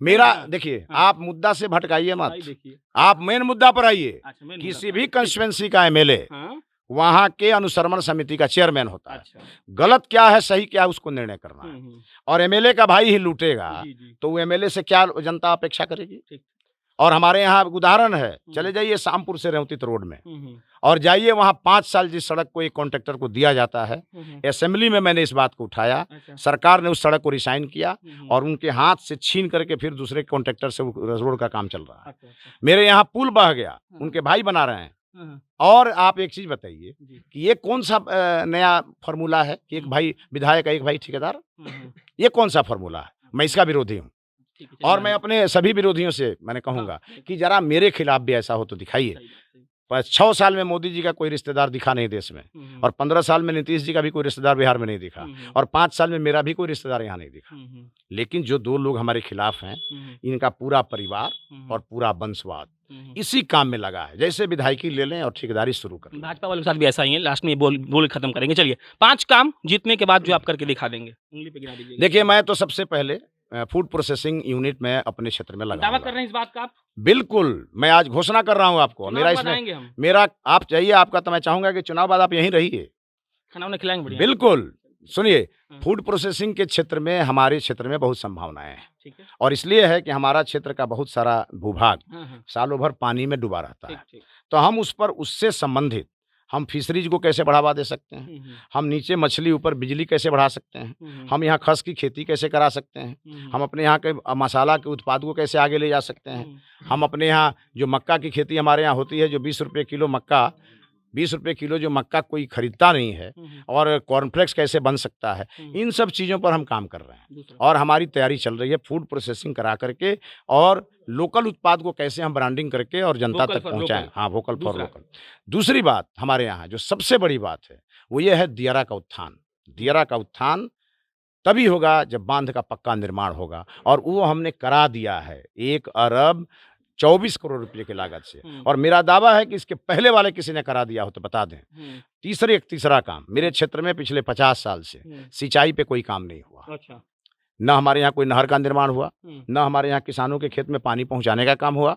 S2: मेरा
S1: हाँ।
S2: देखिए,
S1: हाँ।
S2: आप मुद्दा से भटकाइए मत,
S1: भाई देखिए।
S2: आप मेन मुद्दा पर आइए।
S1: अच्छा, मैं
S2: किसी भी कंस्टिट्यूएंसी का एमएलए
S1: हाँ,
S2: वहां के अनुश्रवण समिति का चेयरमैन होता है।
S1: अच्छा।
S2: गलत क्या है सही क्या है उसको निर्णय करना है।
S1: हम्म,
S2: और एमएलए का भाई ही लूटेगा
S1: जी, जी।
S2: तो वो एमएलए से क्या जनता अपेक्षा करेगी।
S1: ठीक।
S2: और हमारे यहाँ उदाहरण है, चले जाइए शामपुर से रेवतीत रोड में
S1: हम्म,
S2: और जाइए वहाँ 5 साल जिस सड़क को एक कॉन्ट्रैक्टर को दिया जाता है, असेंबली में मैंने इस बात को उठाया,
S1: अच्छा।
S2: सरकार ने उस सड़क को रिसाइन किया
S1: हम्म,
S2: और उनके हाथ से छीन करके फिर दूसरे कॉन्ट्रैक्टर से वो रोड का काम चल रहा है।
S1: अच्छा, अच्छा।
S2: मेरे यहाँ पुल बह गया, उनके भाई बना रहे हैं।
S1: हाँ,
S2: और आप एक चीज बताइए
S1: जी।
S2: कि ये कौन सा नया फॉर्मूला है कि एक भाई विधायक एक भाई ठेकेदार, ये कौन सा फॉर्मूला है। मैं इसका विरोधी हूँ
S1: ठीक है,
S2: और
S1: चलिए,
S2: मैं अपने सभी विरोधियों से मैंने कहूंगा
S1: हाँ,
S2: कि जरा मेरे खिलाफ भी ऐसा हो तो दिखाइए।
S1: सही बात, सही।
S2: 6 साल में मोदी जी का कोई रिश्तेदार दिखा नहीं देश में, और 15 साल में नीतीश जी का भी कोई रिश्तेदार बिहार में नहीं दिखा, और 5 साल में मेरा भी कोई रिश्तेदार यहाँ नहीं दिखा। लेकिन जो 2 लोग हमारे खिलाफ हैं, इनका पूरा परिवार और पूरा वंशवाद इसी काम में लगा है। जैसे विधायकी ले लें और ठेकेदारी शुरू कर लें।
S1: भाजपा वालों के साथ भी ऐसा ही है। लास्ट में ये बोल खत्म करेंगे। चलिए 5 काम जीतने के बाद जो आप करके दिखा देंगे, उंगली पे गिरा दीजिए।
S2: देखिए, मैं तो सबसे पहले फूड प्रोसेसिंग यूनिट में अपने क्षेत्र में
S1: दावा
S2: लगाऊंगा।
S1: कर रहे हैं इस बात का आप?
S2: बिल्कुल, मैं आज घोषणा कर रहा हूँ आपको। मेरा इसमें मेरा आप चाहिए आपका, तो मैं चाहूंगा कि चुनाव बाद आप यहीं रहिए,
S1: खाना उन्हें खिलाएंगे बढ़िया।
S2: बिल्कुल। सुनिए, फूड प्रोसेसिंग के क्षेत्र में, हमारे क्षेत्र में बहुत संभावनाएं हैं,
S1: ठीक है।
S2: और इसलिए है कि हमारा क्षेत्र का बहुत सारा भूभाग सालों भर पानी में डूबा रहता है। तो हम उससे संबंधित हम फिशरीज को कैसे बढ़ावा दे सकते हैं, हम नीचे मछली ऊपर बिजली कैसे बढ़ा सकते हैं, हम यहाँ खस की खेती कैसे करा सकते हैं, हम अपने यहाँ के मसाला के उत्पाद को कैसे आगे ले जा सकते हैं, हम अपने यहाँ जो मक्का की खेती हमारे यहाँ होती है, जो 20 रुपये किलो मक्का, 20 रुपये किलो जो मक्का कोई खरीदता नहीं है, और कॉर्नफ्लेक्स कैसे बन सकता है, इन सब चीज़ों पर हम काम कर रहे हैं। और हमारी तैयारी चल रही है फूड प्रोसेसिंग करा करके, और लोकल उत्पाद को कैसे हम ब्रांडिंग करके और जनता तक पहुंचाएं। हाँ, वोकल फॉर लोकल। दूसरी बात हमारे यहाँ जो सबसे बड़ी बात है, वो ये है दियारा का उत्थान। दियारा का उत्थान तभी होगा जब बांध का पक्का निर्माण होगा, और वो हमने करा दिया है 1 अरब 24 करोड़ रुपए की लागत से। और मेरा दावा है कि इसके पहले वाले किसी ने करा दिया हो तो बता दें। तीसरा काम, मेरे क्षेत्र में पिछले 50 साल से सिंचाई पे कोई काम नहीं हुआ।
S1: अच्छा।
S2: न हमारे यहाँ कोई नहर का निर्माण हुआ, न हमारे यहाँ किसानों के खेत में पानी पहुंचाने का काम हुआ।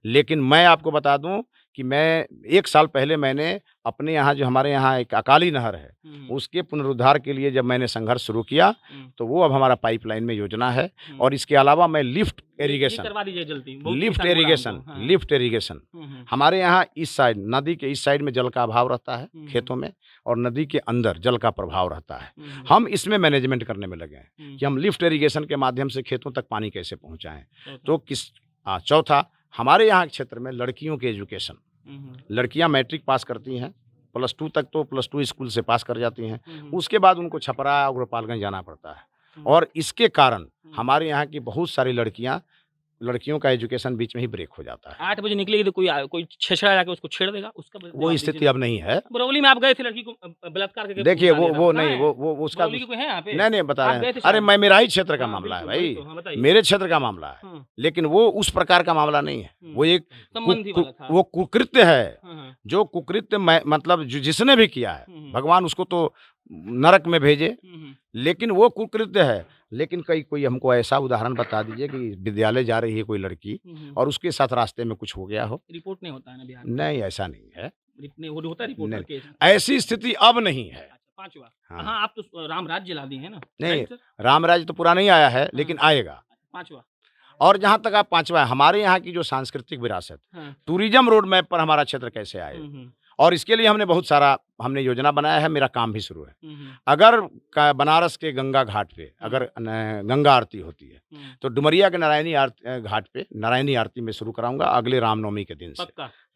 S2: लेकिन मैं आपको बता दूं कि मैं 1 साल पहले मैंने अपने यहाँ, जो हमारे यहाँ एक अकाली नहर है, उसके पुनरुद्धार के लिए जब मैंने संघर्ष शुरू किया, तो वो अब हमारा पाइपलाइन में योजना है। और इसके अलावा मैं लिफ्ट इरिगेशन हमारे यहाँ इस साइड, नदी के इस साइड में जल का अभाव रहता है खेतों में, और नदी के अंदर जल का प्रभाव रहता है। हम इसमें मैनेजमेंट करने में लगे हैं कि हम लिफ्ट इरिगेशन के माध्यम से खेतों तक पानी कैसे पहुँचाएँ। तो चौथा, हमारे यहाँ क्षेत्र में लड़कियों के एजुकेशन, लड़कियां मैट्रिक पास करती हैं, +2 तक तो +2 स्कूल से पास कर जाती हैं, उसके बाद उनको छपरा और गोपालगंज जाना पड़ता है। और इसके कारण हमारे यहाँ की बहुत सारी लड़कियों का एजुकेशन बीच में ही ब्रेक हो जाता है।
S1: 8 बजे निकलेगी तो कोई छेछड़ा जाके उसको छेड़ देगा, उसका
S2: वो स्थिति अब नहीं है।
S1: बरौली में आप गए थे, लड़की को बलात्कार करके,
S2: देखिए वो नहीं, वो उसका नहीं बता रहे हैं। अरे मेरा ही क्षेत्र का मामला है भाई, मेरे क्षेत्र का मामला है, लेकिन वो उस प्रकार का मामला नहीं है। वो एक वो कुकृत्य है, जो कुकृत्य मतलब जिसने भी किया है, भगवान उसको तो नरक में भेजे, लेकिन वो कुकृत्य है। लेकिन कोई हमको ऐसा उदाहरण बता दीजिए कि विद्यालय जा रही है कोई लड़की और उसके साथ रास्ते में कुछ हो गया हो।
S1: रिपोर्ट नहीं होता है ना बिहार में? नहीं,
S2: ऐसा नहीं है।
S1: होता है रिपोर्ट
S2: नहीं, ऐसी स्थिति अब नहीं है।
S1: 5वां, हाँ, आप तो राम राज्य ला दी है ना?
S2: नहीं, राम राज्य तो पूरा नहीं आया है, लेकिन आएगा
S1: 5वां।
S2: और जहाँ तक आप 5वां, हमारे यहाँ की जो सांस्कृतिक विरासत, टूरिज्म रोड मैप पर हमारा क्षेत्र कैसे आए, और इसके लिए हमने बहुत सारा योजना बनाया है। मेरा काम भी शुरू है। अगर बनारस के गंगा घाट पे अगर गंगा आरती होती है, तो डुमरिया के नारायणी घाट पे नारायणी आरती में शुरू कराऊंगा अगले रामनवमी के दिन से।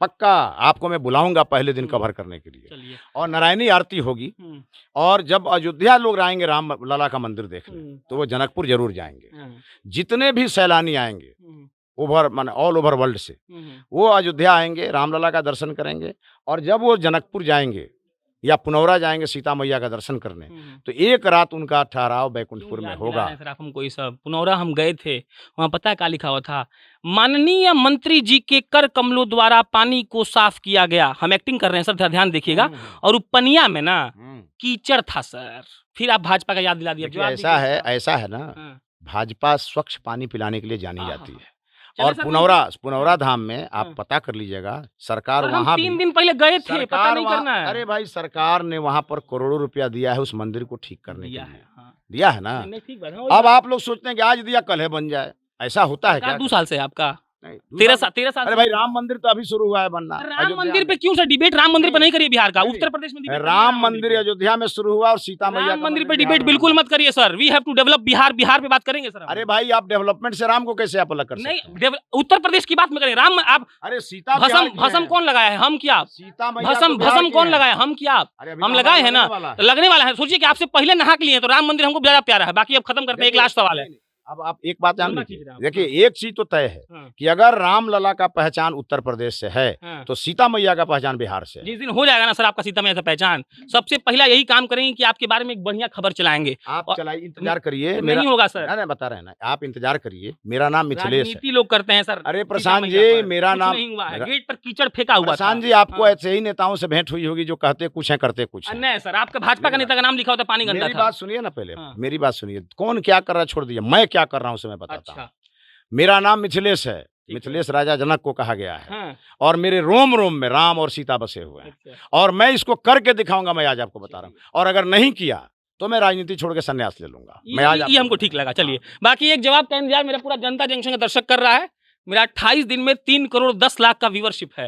S2: पक्का आपको मैं बुलाऊंगा पहले दिन कवर करने के लिए, और नारायणी आरती होगी। और जब अयोध्या लोग आएंगे राम लला का मंदिर देखने, तो वो जनकपुर जरूर जाएंगे। जितने भी सैलानी आएंगे ऑल ओवर वर्ल्ड से, वो अयोध्या आएंगे, रामलला का दर्शन करेंगे। और जब वो जनकपुर जाएंगे या पुनौरा जाएंगे सीता मैया का दर्शन करने, तो एक रात उनका ठहराव बैकुंठपुर में होगा। हमको ये सब पुनौरा हम गए थे, वहाँ पता है क्या लिखा हुआ था? माननीय मंत्री जी के कर कमलों द्वारा पानी को साफ किया गया। हम एक्टिंग कर रहे हैं सर, ध्यान देखिएगा। और वो पनिया में ना कीचड़ था सर। फिर आप भाजपा का याद दिला दिया। ऐसा है ना, भाजपा स्वच्छ पानी पिलाने के लिए जानी जाती है। और पुनौरा धाम में आप पता कर लीजिएगा, सरकार वहाँ
S1: 3 दिन पहले गए थे, पता नहीं करना है।
S2: अरे भाई, सरकार ने वहाँ पर करोड़ों रुपया दिया है उस मंदिर को ठीक करने के लिए। दिया है ना। अब आप लोग सोचते हैं कि आज दिया कल है बन जाए, ऐसा होता है क्या?
S1: 2 साल से आपका 13 साल।
S2: अरे भाई, राम मंदिर तो अभी शुरू हुआ है बनना।
S1: राम मंदिर पे क्यों सर डिबेट? राम मंदिर पे नहीं करिए बिहार का, उत्तर प्रदेश में
S2: राम मंदिर अयोध्या में शुरू हुआ, और सीता मैया
S1: राम मंदिर पे डिबेट बिल्कुल मत करिए sir. We have to develop Bihar पे बात करेंगे सर।
S2: अरे भाई, आप डेवलपमेंट से राम को कैसे आप अलग कर सकते हैं?
S1: नहीं, उत्तर प्रदेश की बात में करें। राम आप,
S2: अरे सीता
S1: भस्म कौन लगाया है? हम क्या?
S2: सीता मैया
S1: भस्म कौन लगाया? हम क्या? हम लगाए हैं ना, लगने वाला है। सोचिए कि आपसे पहले नहा के लिए, तो राम मंदिर हमको ज्यादा प्यारा है। बाकी अब खत्म करते हैं। एक लास्ट सवाल है,
S2: अब आप एक बात जान
S1: तुलना
S2: लीजिए,
S1: कीजिए आप।
S2: देखिए एक चीज तो तय है
S1: हाँ,
S2: कि अगर रामलला का पहचान उत्तर प्रदेश से है
S1: हाँ।
S2: तो सीता मैया का पहचान बिहार से है।
S1: जिस दिन हो जाएगा ना सर आपका सीता मैया का पहचान, सबसे पहला यही काम करेंगे कि आपके बारे में एक बढ़िया खबर चलाएंगे।
S2: आप
S1: और
S2: चलाइए, इंतजार करिए मेरा।
S1: नहीं होगा सर,
S2: नहीं बता रहे हैं ना, आप इंतजार करिए, मेरा नाम मिथिलेश है।
S1: राजनीति लोग करते हैं सर।
S2: अरे
S1: सीता
S2: प्रशांत
S1: मैया
S2: जी,
S1: पर।
S2: मेरा
S1: कुछ
S2: नाम
S1: नहीं हुआ है,
S2: मेरा-
S1: गेट पर कीचड़ फेंका हुआ था।
S2: प्रशांत जी, आपको
S1: हाँ।
S2: ऐसे ही नेताओं से भेंट हुई होगी जो कहते कुछ है करते कुछ है।
S1: नहीं सर, आपका भाजपा का
S2: मेरी
S1: नेता का नाम लिखा होता पानी गंदा
S2: मेरी
S1: था।
S2: बात सुनिए ना पहले,
S1: हाँ।
S2: मेरी बात सुनिए, कौन क्या कर रहा है छोड़ दीजिए, मैं क्या कर रहा हूँ उसे मैं बताता हूँ।
S1: अच्छा,
S2: मेरा नाम मिथिलेश है,
S1: है।
S2: मिथिलेश राजा जनक को कहा गया है,
S1: हाँ,
S2: और मेरे रोम रोम में राम और सीता बसे हुए हैं,
S1: अच्छा।
S2: और मैं इसको करके दिखाऊंगा, मैं आज आपको बता रहा हूँ। और अगर नहीं किया तो मैं राजनीति छोड़ के संन्यास ले लूंगा। मैं आज
S1: ये
S2: आपको
S1: हमको
S2: बता
S1: ठीक
S2: रहा
S1: लगा।
S2: हूँ।
S1: चलिए, बाकी एक जवाब का इंतजार मेरा पूरा जनता जंक्शन का दर्शक कर रहा है। मेरा 28 दिन में 3 करोड़ 10 लाख का व्यूवरशिप है।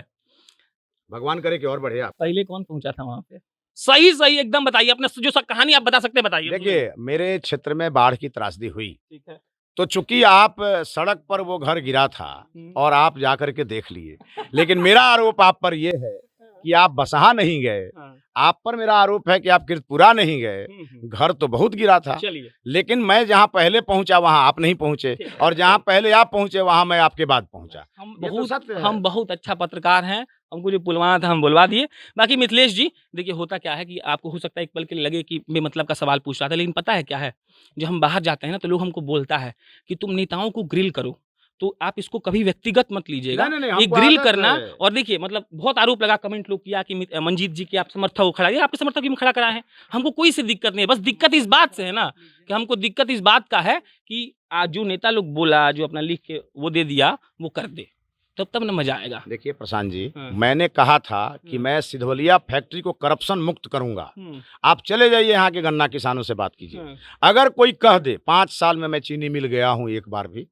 S2: भगवान करे कि और बढ़े आप।
S1: पहले कौन पहुंचा था वहां पे? सही सही एकदम बताइए, अपने जो कहानी आप बता सकते हैं बताइए।
S2: देखिए, मेरे क्षेत्र में बाढ़ की त्रासदी हुई,
S1: ठीक है।
S2: तो चूंकि आप सड़क पर वो घर गिरा था और आप जाकर के देख लिए, लेकिन मेरा आरोप आप पर ये है कि आप बसहा नहीं गए।
S1: हाँ,
S2: आप पर मेरा आरोप है कि आप कीर्तपुरा नहीं गए। घर तो बहुत गिरा था,
S1: चलिए,
S2: लेकिन मैं जहाँ पहले पहुंचा वहां आप नहीं पहुंचे, और जहाँ पहले आप पहुंचे वहां मैं आपके बाद पहुंचा।
S1: हम
S2: ये तो
S1: बहुत
S2: सत्य है।
S1: हम बहुत अच्छा पत्रकार हैं। हमको जो बुलवाना था हम बुलवा दिए। बाकी मिथिलेश जी, देखिए होता क्या है कि आपको हो सकता है एक पल के लिए लगे कि बेमतलब का सवाल पूछ रहा था, लेकिन पता है क्या है, जब हम बाहर जाते हैं ना तो लोग हमको बोलता है कि तुम नेताओं को ग्रिल करो, तो आप इसको कभी व्यक्तिगत मत लीजिएगा।
S2: नहीं,
S1: ये
S2: हमको
S1: ग्रिल
S2: आदत
S1: करना,
S2: है।
S1: और देखिए मतलब बहुत आरोप लगा, कमेंट लोग किया कि मंजीत जी के आप समर्थक को खड़ा, ये आपके समर्थक क्यों खड़ा कराए हैं? हमको कोई सी दिक्कत नहीं है, बस दिक्कत इस बात से है ना कि हमको दिक्कत इस बात का है कि आज जो नेता लोग बोला, जो अपना लिख के वो दे दिया, वो कर दे, तब ना मजा आएगा।
S2: देखिए प्रशांत जी,
S1: हाँ।
S2: मैंने कहा था कि मैं सिधवलिया फैक्ट्री को करप्शन मुक्त करूंगा। आप चले जाइए यहाँ के गन्ना किसानों से बात कीजिए। अगर कोई कह दे 5 साल में मैं चीनी मिल गया हूँ एक बार भी,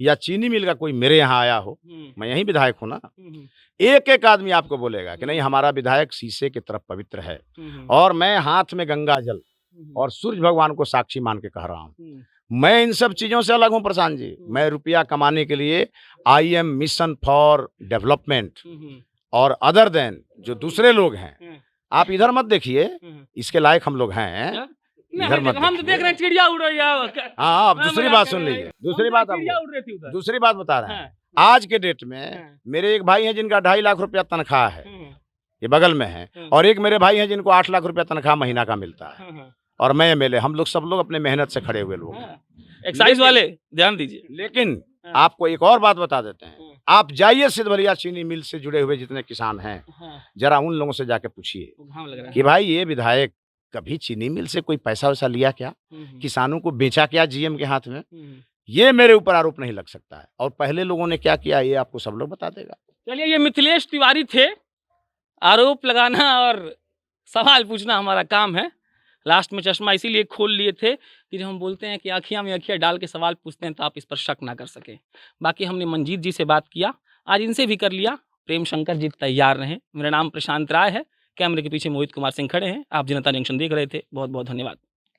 S2: या चीनी मिल का कोई मेरे यहाँ आया हो, मैं यही विधायक हूँ ना, एक एक आदमी आपको बोलेगा कि नहीं हमारा विधायक शीशे की तरफ पवित्र है, और मैं हाथ में गंगा जल और सूर्य भगवान को साक्षी मान के कह रहा हूँ। मैं इन सब चीजों से अलग हूं प्रशांत जी। मैं रुपया कमाने के लिए I am mission for development, और अदर देन जो दूसरे लोग हैं, आप इधर मत देखिए, इसके लायक हम लोग हैं। इधर मत
S1: हम तो देख रहे हैं चिड़िया उड़ रही है।
S2: हाँ, आप दूसरी बात सुन लीजिए, दूसरी बात
S1: चिड़िया
S2: आपको
S1: उड़ रही थी उधर।
S2: दूसरी बात बता रहे हैं।
S1: हाँ।
S2: आज के डेट में मेरे एक भाई हैं जिनका 2.5 लाख रुपया तनख्वाह है, ये बगल में है, और एक मेरे भाई हैं जिनको 8 लाख रुपया तनख्वाह महीना का मिलता है, और मैं एमएलए। हम लोग सब लोग अपने मेहनत से खड़े हुए लोग हैं।
S1: एक्साइज वाले ध्यान दीजिए।
S2: लेकिन आपको एक और बात बता देते हैं, आप जाइए सिधवलिया चीनी मिल से जुड़े हुए जितने किसान हैं, जरा उन लोगों से जाके पूछिए कि भाई ये विधायक कभी चीनी मिल से कोई पैसा वैसा लिया क्या, किसानों को बेचा क्या जीएम के हाथ में? ये मेरे ऊपर आरोप नहीं लग सकता है, और पहले लोगों ने क्या किया ये आपको सब लोग बता देगा।
S1: चलिए, ये मिथिलेश तिवारी थे। आरोप लगाना और सवाल पूछना हमारा काम है। लास्ट में चश्मा इसीलिए खोल लिए थे कि जब हम बोलते हैं कि आँखियाँ में आँखियाँ डाल के सवाल पूछते हैं तो आप इस पर शक ना कर सकें। बाकी हमने मंजीत जी से बात किया, आज इनसे भी कर लिया। प्रेम शंकर जी तैयार रहें। मेरा नाम प्रशांत राय है, कैमरे के पीछे मोहित कुमार सिंह खड़े हैं। आप जनता जंक्शन देख रहे थे। बहुत बहुत धन्यवाद।